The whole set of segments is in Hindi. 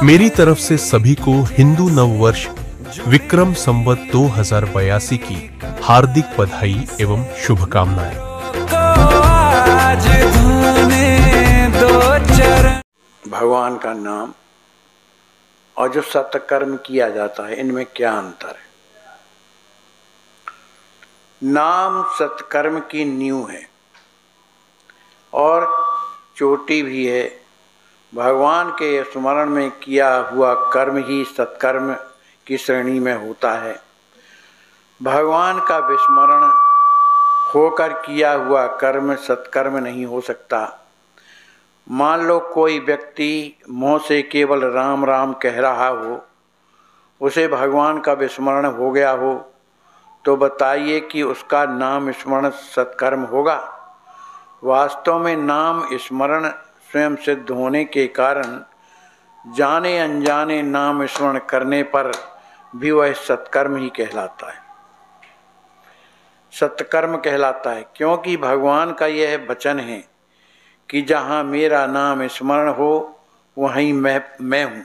मेरी तरफ से सभी को हिंदू नववर्ष विक्रम संवत 2082 की हार्दिक बधाई एवं शुभकामनाएं। भगवान का नाम और जो सत्कर्म किया जाता है, इनमें क्या अंतर है? नाम सत्कर्म की नींव है और चोटी भी है। भगवान के स्मरण में किया हुआ कर्म ही सत्कर्म की श्रेणी में होता है। भगवान का विस्मरण होकर किया हुआ कर्म सत्कर्म नहीं हो सकता। मान लो कोई व्यक्ति मुँह से केवल राम राम कह रहा हो, उसे भगवान का विस्मरण हो गया हो, तो बताइए कि उसका नाम स्मरण सत्कर्म होगा? वास्तव में नाम स्मरण स्वयं सिद्ध होने के कारण जाने अनजाने नाम स्मरण करने पर भी वह सत्कर्म ही कहलाता है, सत्कर्म कहलाता है। क्योंकि भगवान का यह वचन है कि जहाँ मेरा नाम स्मरण हो वहीं मैं हूँ।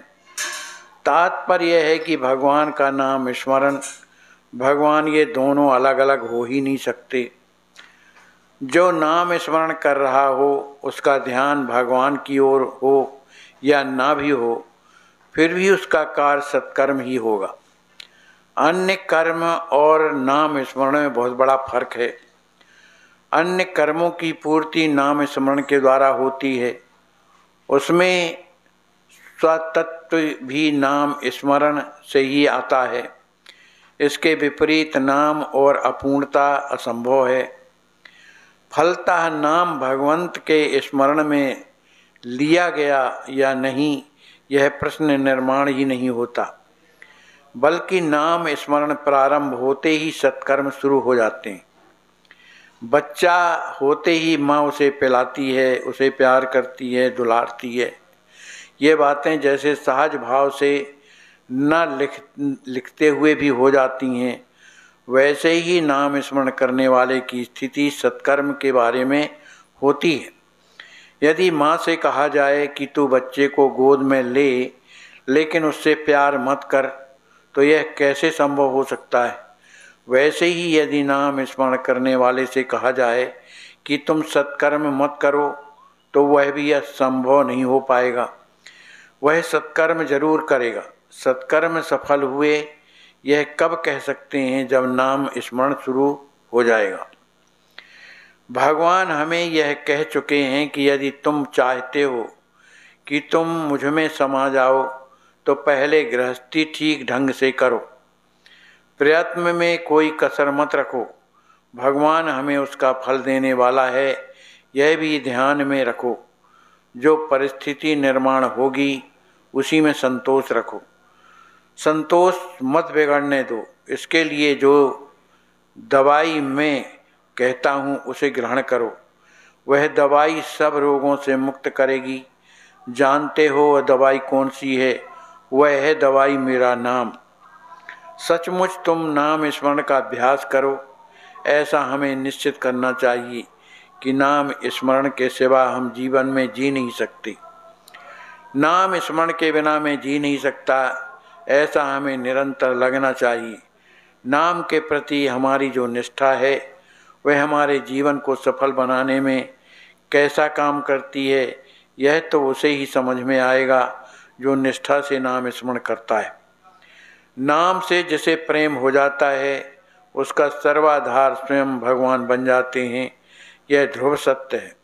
तात्पर्य यह है कि भगवान का नाम स्मरण भगवान, ये दोनों अलग अलग हो ही नहीं सकते। जो नाम स्मरण कर रहा हो उसका ध्यान भगवान की ओर हो या ना भी हो, फिर भी उसका कार्य सत्कर्म ही होगा। अन्य कर्म और नाम स्मरण में बहुत बड़ा फर्क है। अन्य कर्मों की पूर्ति नाम स्मरण के द्वारा होती है, उसमें स्वतत्व भी नाम स्मरण से ही आता है। इसके विपरीत नाम और अपूर्णता असंभव है। फलतः नाम भगवंत के स्मरण में लिया गया या नहीं, यह प्रश्न निर्माण ही नहीं होता, बल्कि नाम स्मरण प्रारंभ होते ही सत्कर्म शुरू हो जाते हैं। बच्चा होते ही माँ उसे पिलाती है, उसे प्यार करती है, दुलारती है। ये बातें जैसे सहज भाव से न लिखते हुए भी हो जाती हैं, वैसे ही नाम स्मरण करने वाले की स्थिति सत्कर्म के बारे में होती है। यदि माँ से कहा जाए कि तू बच्चे को गोद में ले, लेकिन उससे प्यार मत कर, तो यह कैसे संभव हो सकता है? वैसे ही यदि नाम स्मरण करने वाले से कहा जाए कि तुम सत्कर्म मत करो, तो वह भी यह संभव नहीं हो पाएगा। वह सत्कर्म जरूर करेगा। सत्कर्म सफल हुए यह कब कह सकते हैं? जब नाम स्मरण शुरू हो जाएगा। भगवान हमें यह कह चुके हैं कि यदि तुम चाहते हो कि तुम मुझ में समा जाओ, तो पहले गृहस्थी ठीक ढंग से करो, प्रयत्न में कोई कसर मत रखो। भगवान हमें उसका फल देने वाला है, यह भी ध्यान में रखो। जो परिस्थिति निर्माण होगी उसी में संतोष रखो, संतोष मत बिगड़ने दो। इसके लिए जो दवाई मैं कहता हूँ उसे ग्रहण करो, वह दवाई सब रोगों से मुक्त करेगी। जानते हो वह दवाई कौन सी है? वह है दवाई मेरा नाम। सचमुच तुम नाम स्मरण का अभ्यास करो। ऐसा हमें निश्चित करना चाहिए कि नाम स्मरण के सिवा हम जीवन में जी नहीं सकते। नाम स्मरण के बिना मैं जी नहीं सकता, ऐसा हमें निरंतर लगना चाहिए। नाम के प्रति हमारी जो निष्ठा है, वह हमारे जीवन को सफल बनाने में कैसा काम करती है, यह तो उसे ही समझ में आएगा जो निष्ठा से नाम स्मरण करता है। नाम से जिसे प्रेम हो जाता है, उसका सर्वाधार स्वयं भगवान बन जाते हैं, यह ध्रुव सत्य है।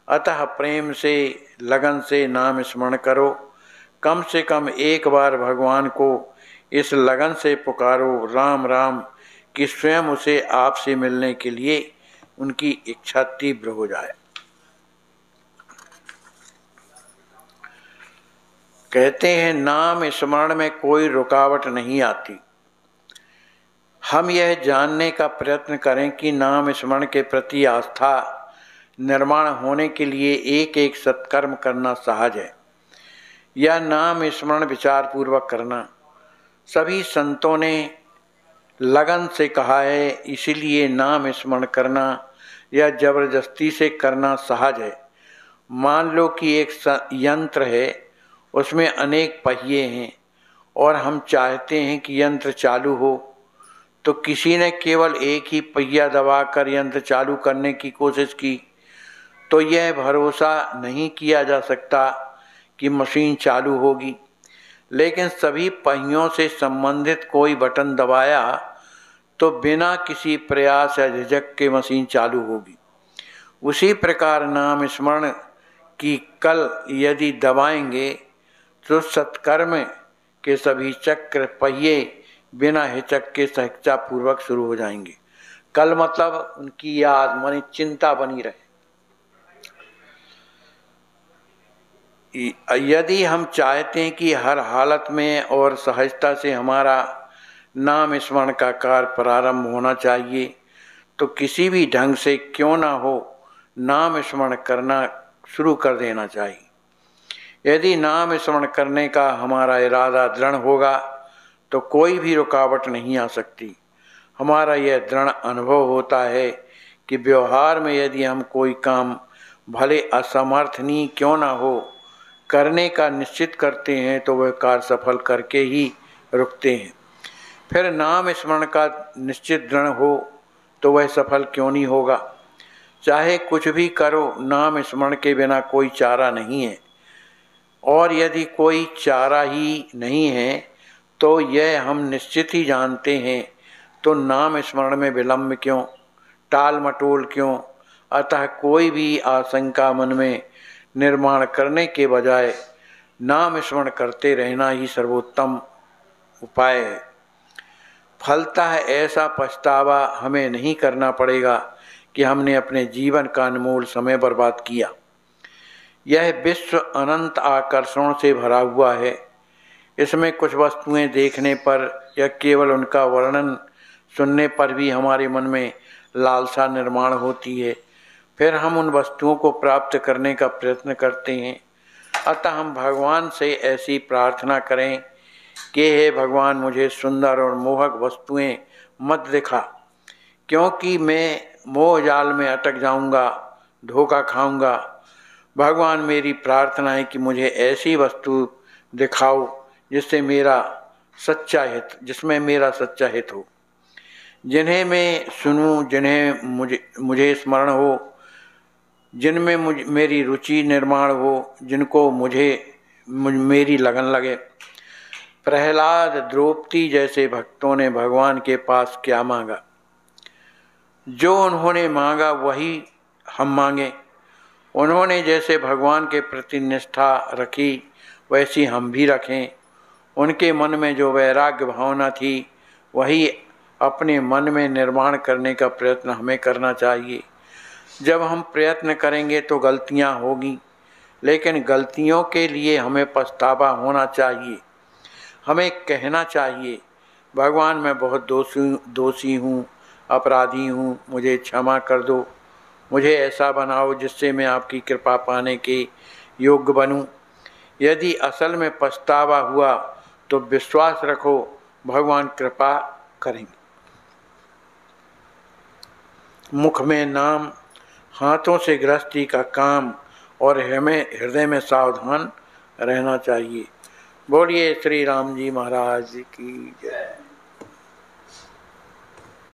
अतः प्रेम से, लगन से नाम स्मरण करो। कम से कम एक बार भगवान को इस लगन से पुकारो, राम राम, कि स्वयं उसे आपसे मिलने के लिए उनकी इच्छा तीव्र हो जाए। कहते हैं नाम स्मरण में कोई रुकावट नहीं आती। हम यह जानने का प्रयत्न करें कि नाम स्मरण के प्रति आस्था निर्माण होने के लिए एक एक सत्कर्म करना सहज है या नाम स्मरण विचार पूर्वक करना। सभी संतों ने लगन से कहा है, इसीलिए नाम स्मरण करना या जबरदस्ती से करना सहज है। मान लो कि एक यंत्र है, उसमें अनेक पहिए हैं और हम चाहते हैं कि यंत्र चालू हो, तो किसी ने केवल एक ही पहिया दबाकर यंत्र चालू करने की कोशिश की तो यह भरोसा नहीं किया जा सकता कि मशीन चालू होगी। लेकिन सभी पहियों से संबंधित कोई बटन दबाया तो बिना किसी प्रयास या झिझक के मशीन चालू होगी। उसी प्रकार नाम स्मरण की कल यदि दबाएंगे तो सत्कर्म के सभी चक्र पहिए बिना हिचक के सहजतापूर्वक शुरू हो जाएंगे। कल मतलब उनकी याद मानी चिंता बनी रहे। यदि हम चाहते हैं कि हर हालत में और सहजता से हमारा नाम स्मरण का कार्य प्रारंभ होना चाहिए तो किसी भी ढंग से क्यों ना हो नाम स्मरण करना शुरू कर देना चाहिए। यदि नाम स्मरण करने का हमारा इरादा दृढ़ होगा तो कोई भी रुकावट नहीं आ सकती। हमारा यह दृढ़ अनुभव होता है कि व्यवहार में यदि हम कोई काम भले असमर्थनीय क्यों ना हो करने का निश्चित करते हैं तो वह कार्य सफल करके ही रुकते हैं। फिर नाम स्मरण का निश्चित दृढ़ हो तो वह सफल क्यों नहीं होगा। चाहे कुछ भी करो, नाम स्मरण के बिना कोई चारा नहीं है, और यदि कोई चारा ही नहीं है तो यह हम निश्चित ही जानते हैं, तो नाम स्मरण में विलंब क्यों, टाल मटोल क्यों। अतः कोई भी आशंका मन में निर्माण करने के बजाय नाम स्मरण करते रहना ही सर्वोत्तम उपाय है। फलतः ऐसा पछतावा हमें नहीं करना पड़ेगा कि हमने अपने जीवन का अनमोल समय बर्बाद किया। यह विश्व अनंत आकर्षणों से भरा हुआ है। इसमें कुछ वस्तुएं देखने पर या केवल उनका वर्णन सुनने पर भी हमारे मन में लालसा निर्माण होती है। फिर हम उन वस्तुओं को प्राप्त करने का प्रयत्न करते हैं। अतः हम भगवान से ऐसी प्रार्थना करें कि हे भगवान, मुझे सुंदर और मोहक वस्तुएं मत दिखा, क्योंकि मैं मोह जाल में अटक जाऊंगा, धोखा खाऊंगा। भगवान, मेरी प्रार्थना है कि मुझे ऐसी वस्तु दिखाओ जिसमें मेरा सच्चा हित हो, जिन्हें मैं सुनूं, जिन्हें मुझे स्मरण हो, जिनमें मेरी रुचि निर्माण हो, जिनको मेरी लगन लगे। प्रहलाद, द्रौपदी जैसे भक्तों ने भगवान के पास क्या मांगा? जो उन्होंने मांगा वही हम मांगे। उन्होंने जैसे भगवान के प्रति निष्ठा रखी वैसी हम भी रखें। उनके मन में जो वैराग्य भावना थी वही अपने मन में निर्माण करने का प्रयत्न हमें करना चाहिए। जब हम प्रयत्न करेंगे तो गलतियां होगी, लेकिन गलतियों के लिए हमें पछतावा होना चाहिए। हमें कहना चाहिए, भगवान, मैं बहुत दोषी हूँ, अपराधी हूँ, मुझे क्षमा कर दो। मुझे ऐसा बनाओ जिससे मैं आपकी कृपा पाने के योग्य बनूं। यदि असल में पछतावा हुआ तो विश्वास रखो, भगवान कृपा करेंगे। मुख में नाम, हाथों से गृहस्थी का काम और हमें हृदय में सावधान रहना चाहिए। बोलिए श्री राम जी महाराज की जय।